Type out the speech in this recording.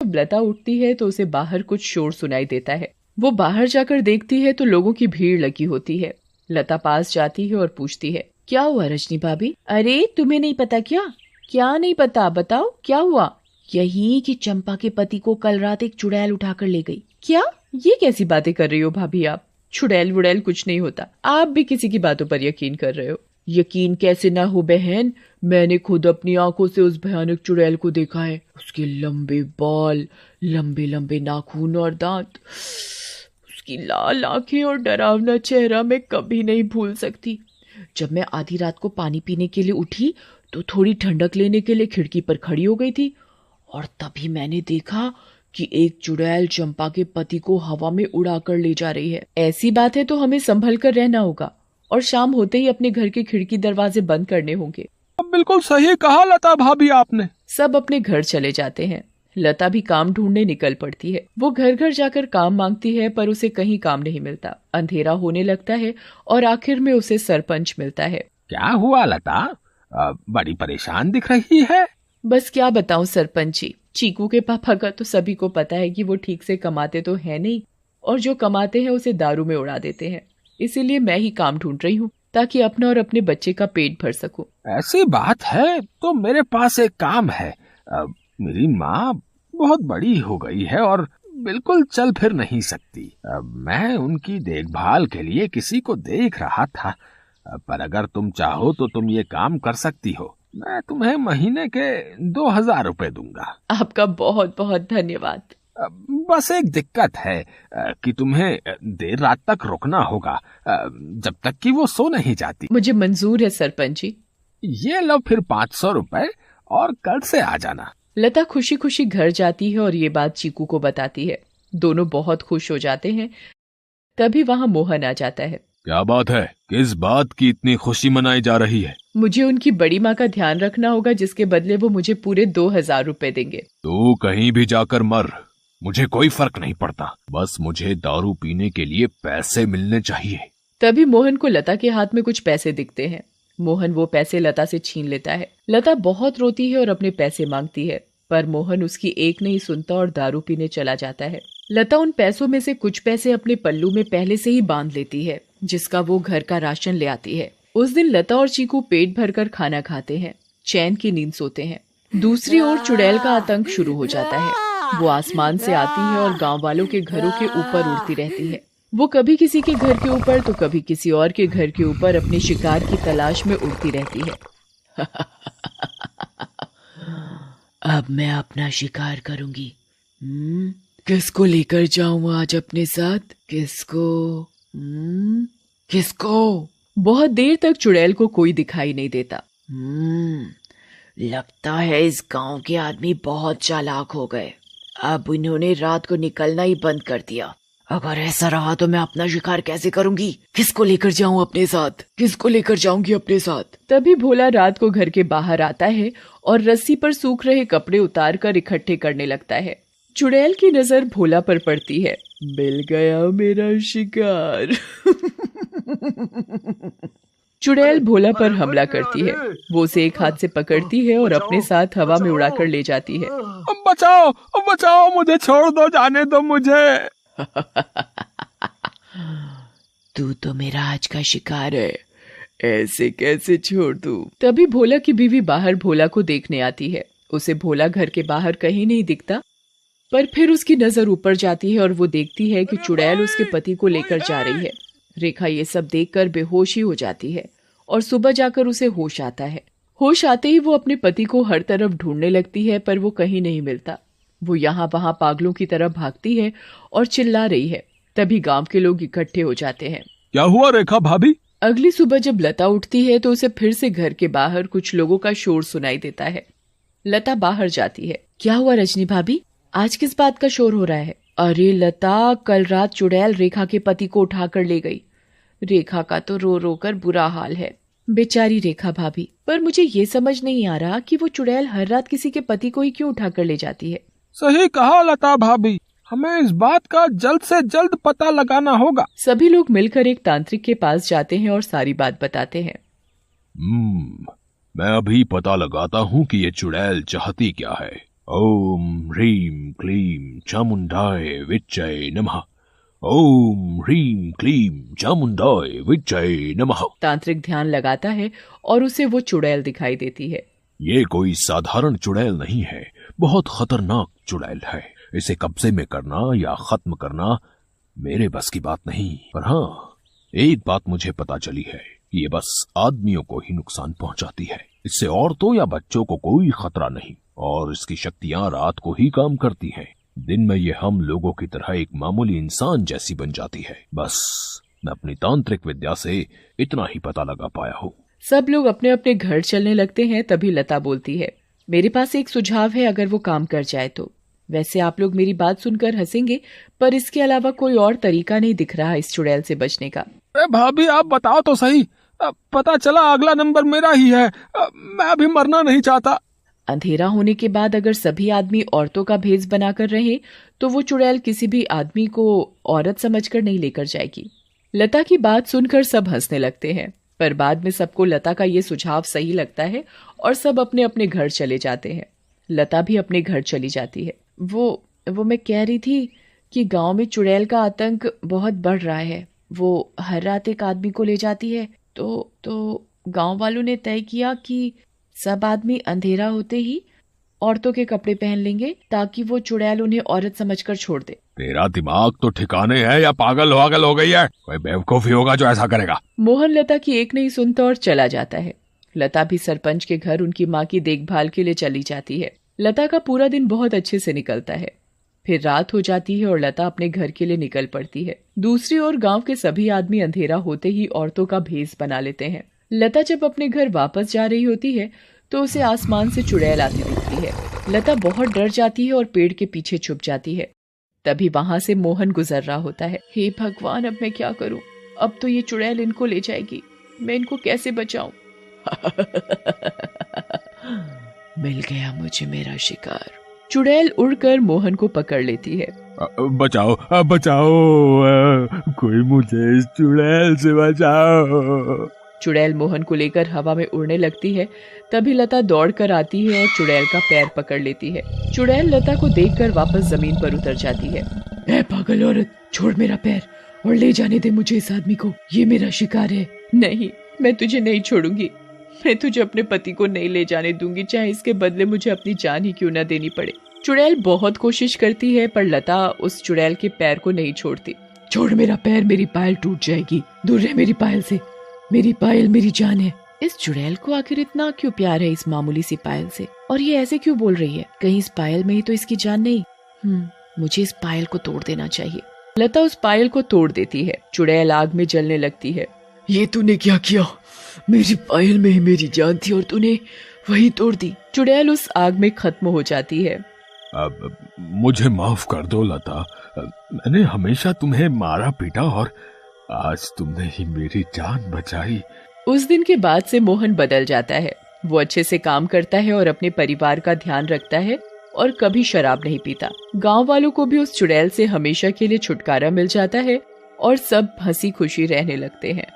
जब लता उठती है तो उसे बाहर कुछ शोर सुनाई देता है। वो बाहर जाकर देखती है तो लोगों की भीड़ लगी होती है। लता पास जाती है और पूछती है, क्या हुआ रजनी भाभी? अरे तुम्हें नहीं पता क्या? क्या नहीं पता, बताओ क्या हुआ? यही कि चंपा के पति को कल रात एक चुड़ैल उठाकर ले गई। क्या? ये कैसी बातें कर रही हो भाभी आप? चुड़ैल वुड़ैल कुछ नहीं होता, आप भी किसी की बातों पर यकीन कर रहे हो। यकीन कैसे ना हो बहन, मैंने खुद अपनी आंखों से उस भयानक चुड़ैल को देखा है। उसके लंबे बाल, लंबे लंबे नाखून और दांत, उसकी लाल आंखें और डरावना चेहरा मैं कभी नहीं भूल सकती। जब मैं आधी रात को पानी पीने के लिए उठी तो थोड़ी ठंडक लेने के लिए खिड़की पर खड़ी हो गई थी और तभी मैंने देखा कि एक चुड़ैल चंपा के पति को हवा में उड़ाकर ले जा रही है। ऐसी बात है तो हमें संभल कर रहना होगा और शाम होते ही अपने घर के खिड़की दरवाजे बंद करने होंगे। अब बिल्कुल सही कहा लता भाभी आपने। सब अपने घर चले जाते हैं। लता भी काम ढूंढने निकल पड़ती है। वो घर घर जाकर काम मांगती है पर उसे कहीं काम नहीं मिलता। अंधेरा होने लगता है और आखिर में उसे सरपंच मिलता है। क्या हुआ लता, बड़ी परेशान दिख रही है? बस क्या बताऊं सरपंच जी, चीकू के पापा का तो सभी को पता है कि वो ठीक से कमाते तो है नहीं और जो कमाते हैं उसे दारू में उड़ा देते हैं। इसीलिए मैं ही काम ढूंढ रही हूँ ताकि अपना और अपने बच्चे का पेट भर सकूं। ऐसी बात है तो मेरे पास एक काम है। मेरी माँ बहुत बड़ी हो गई है और बिल्कुल चल फिर नहीं सकती। मैं उनकी देखभाल के लिए किसी को देख रहा था, पर अगर तुम चाहो तो तुम ये काम कर सकती हो। मैं तुम्हें महीने के 2000 रुपए दूंगा। आपका बहुत बहुत धन्यवाद। बस एक दिक्कत है कि तुम्हें देर रात तक रुकना होगा, जब तक कि वो सो नहीं जाती। मुझे मंजूर है सरपंच जी। ये लो फिर 500 रुपए और कल से आ जाना। लता खुशी खुशी घर जाती है और ये बात चीकू को बताती है। दोनों बहुत खुश हो जाते हैं। तभी वहाँ मोहन आ जाता है। क्या बात है, किस बात की इतनी खुशी मनाई जा रही है? मुझे उनकी बड़ी माँ का ध्यान रखना होगा जिसके बदले वो मुझे पूरे 2000 रुपए देंगे। तू कहीं भी जाकर मर, मुझे कोई फर्क नहीं पड़ता, बस मुझे दारू पीने के लिए पैसे मिलने चाहिए। तभी मोहन को लता के हाथ में कुछ पैसे दिखते हैं। मोहन वो पैसे लता से छीन लेता है। लता बहुत रोती है और अपने पैसे मांगती है पर मोहन उसकी एक नहीं सुनता और दारू पीने चला जाता है। लता उन पैसों में से कुछ पैसे अपने पल्लू में पहले से ही बांध लेती है जिसका वो घर का राशन ले आती है। उस दिन लता और चीकू पेट भरकर खाना खाते हैं, चैन की नींद सोते हैं। दूसरी ओर चुड़ैल का आतंक शुरू हो जाता है। वो आसमान से आती है और गांव वालों के घरों के ऊपर उड़ती रहती है। वो कभी किसी के घर के ऊपर तो कभी किसी और के घर के ऊपर अपने शिकार की तलाश में उड़ती रहती है। अब मैं अपना शिकार करूंगी। किसको लेकर जाऊं आज अपने साथ? किसको? बहुत देर तक चुड़ैल को कोई दिखाई नहीं देता। लगता है इस गांव के आदमी बहुत चालाक हो गए। अब इन्होंने रात को निकलना ही बंद कर दिया। अगर ऐसा रहा तो मैं अपना शिकार कैसे करूंगी? किसको लेकर जाऊं अपने साथ? किसको लेकर जाऊंगी अपने साथ? तभी भोला रात को घर के बाहर आता है और रस्सी पर सूख रहे कपड़े उतार कर इकट्ठे करने लगता है। चुड़ैल की नजर भोला पर पड़ती है। मिल गया मेरा शिकार। चुड़ैल भोला पर हमला करती है। वो उसे एक हाथ से पकड़ती है और अपने साथ हवा में उड़ाकर ले जाती है। बचाओ बचाओ, मुझे छोड़ दो, जाने दो मुझे। तू तो मेरा आज का शिकार है, ऐसे कैसे छोड़ दूं? तभी भोला की बीवी बाहर भोला को देखने आती है। उसे भोला घर के बाहर कहीं नहीं दिखता, पर फिर उसकी नजर ऊपर जाती है और वो देखती है कि चुड़ैल उसके पति को लेकर जा रही है। रेखा ये सब देखकर बेहोश ही हो जाती है और सुबह जाकर उसे होश आता है। होश आते ही वो अपने पति को हर तरफ ढूंढने लगती है पर वो कहीं नहीं मिलता। वो यहाँ वहां पागलों की तरह भागती है और चिल्ला रही है। तभी गांव के लोग इकट्ठे हो जाते हैं। क्या हुआ रेखा भाभी? अगली सुबह जब लता उठती है तो उसे फिर से घर के बाहर कुछ लोगों का शोर सुनाई देता है। लता बाहर जाती है। क्या हुआ रजनी भाभी, आज किस बात का शोर हो रहा है? अरे लता, कल रात चुड़ैल रेखा के पति को उठाकर ले गई। रेखा का तो रो रो कर बुरा हाल है। बेचारी रेखा भाभी, पर मुझे ये समझ नहीं आ रहा कि वो चुड़ैल हर रात किसी के पति को ही क्यों उठाकर ले जाती है। सही कहा लता भाभी, हमें इस बात का जल्द से जल्द पता लगाना होगा। सभी लोग मिलकर एक तांत्रिक के पास जाते हैं और सारी बात बताते हैं। मैं अभी पता लगाता हूँ कि ये चुड़ैल चाहती क्या है। ओम ह्रीम क्लीम चामुंडाय विच्चय नमः। ओम ह्रीम क्लीम चामुंडाय विच्चय नमः। तांत्रिक ध्यान लगाता है और उसे वो चुड़ैल दिखाई देती है। ये कोई साधारण चुड़ैल नहीं है, बहुत खतरनाक चुड़ैल है। इसे कब्जे में करना या खत्म करना मेरे बस की बात नहीं। पर हाँ, एक बात मुझे पता चली है, ये बस आदमियों को ही नुकसान पहुंचाती है। इससे औरतों या बच्चों को कोई खतरा नहीं, और इसकी शक्तियां रात को ही काम करती हैं। दिन में ये हम लोगों की तरह एक मामूली इंसान जैसी बन जाती है। बस मैं अपनी तांत्रिक विद्या से इतना ही पता लगा पाया हूँ। सब लोग अपने अपने घर चलने लगते हैं। तभी लता बोलती है, मेरे पास एक सुझाव है, अगर वो काम कर जाए तो। वैसे आप लोग मेरी बात सुनकर हंसेंगे, पर इसके अलावा कोई और तरीका नहीं दिख रहा इस चुड़ैल से बचने का। भाभी आप बताओ तो सही। पता चला अगला नंबर मेरा ही है। मैं अभी मरना नहीं चाहता। अंधेरा होने के बाद अगर सभी आदमी औरतों का भेष बनाकर रहे तो वो चुड़ैल किसी भी आदमी को औरत समझकर नहीं लेकर जाएगी। लता की बात सुनकर सब हंसने लगते हैं, पर बाद में सबको लता का ये सुझाव सही लगता है और सब अपने अपने घर चले जाते हैं। लता भी अपने घर चली जाती है। वो मैं कह रही थी कि गांव में चुड़ैल का आतंक बहुत बढ़ रहा है। वो हर रात एक आदमी को ले जाती है। तो गांव वालों ने तय किया कि सब आदमी अंधेरा होते ही औरतों के कपड़े पहन लेंगे ताकि वो चुड़ैल उन्हें औरत समझकर छोड़ दे। तेरा दिमाग तो ठिकाने है या पागल हो गई है? कोई बेवकूफी होगा जो ऐसा करेगा। मोहन लता की एक नहीं सुनता और चला जाता है। लता भी सरपंच के घर उनकी माँ की देखभाल के लिए चली जाती है। लता का पूरा दिन बहुत अच्छे से निकलता है। फिर रात हो जाती है और लता अपने घर के लिए निकल पड़ती है। दूसरी ओर गांव के सभी आदमी अंधेरा होते ही औरतों का भेष बना लेते हैं। लता जब अपने घर वापस जा रही होती है तो उसे आसमान से चुड़ैल आती दिखती है। लता बहुत डर जाती है और पेड़ के पीछे छुप जाती है। तभी वहां से मोहन गुजर रहा होता है। हे भगवान, अब मैं क्या करूं? अब तो ये चुड़ैल इनको ले जाएगी। मैं इनको कैसे बचाऊं? मिल गया मुझे मेरा शिकार। चुड़ैल उड़कर मोहन को पकड़ लेती है। बचाओ बचाओ, कोई मुझे इस चुड़ैल से बचाओ। चुड़ैल मोहन को लेकर हवा में उड़ने लगती है। तभी लता दौड़कर आती है और चुड़ैल का पैर पकड़ लेती है। चुड़ैल लता को देखकर वापस जमीन पर उतर जाती है। ऐ पागल औरत, छोड़ मेरा पैर और ले जाने दे मुझे इस आदमी को। ये मेरा शिकार है। नहीं, मैं तुझे नहीं छोड़ूंगी। मैं तुझे अपने पति को नहीं ले जाने दूंगी, चाहे इसके बदले मुझे अपनी जान ही क्यों न देनी पड़े। चुड़ैल बहुत कोशिश करती है पर लता उस चुड़ैल के पैर को नहीं छोड़ती। छोड़ मेरा पैर, मेरी पायल टूट जाएगी। दूर रह मेरी पायल से। मेरी पायल मेरी जान है। इस चुड़ैल को आखिर इतना क्यों प्यार है इस मामूली सी पायल से, और ये ऐसे क्यों बोल रही है? कहीं इस पायल में ही तो इसकी जान नहीं। मुझे इस पायल को तोड़ देना चाहिए। लता उस पायल को तोड़ देती है। चुड़ैल आग में जलने लगती है। ये तूने क्या किया? मेरी पायल में ही मेरी जान थी और तूने वही तोड़ दी। चुड़ैल उस आग में खत्म हो जाती है। अब मुझे माफ कर दो लता, मैंने हमेशा तुम्हें मारा पीटा और आज तुमने ही मेरी जान बचाई। उस दिन के बाद से मोहन बदल जाता है। वो अच्छे से काम करता है और अपने परिवार का ध्यान रखता है और कभी शराब नहीं पीता। गांव वालों को भी उस चुड़ैल से हमेशा के लिए छुटकारा मिल जाता है और सब हंसी खुशी रहने लगते हैं।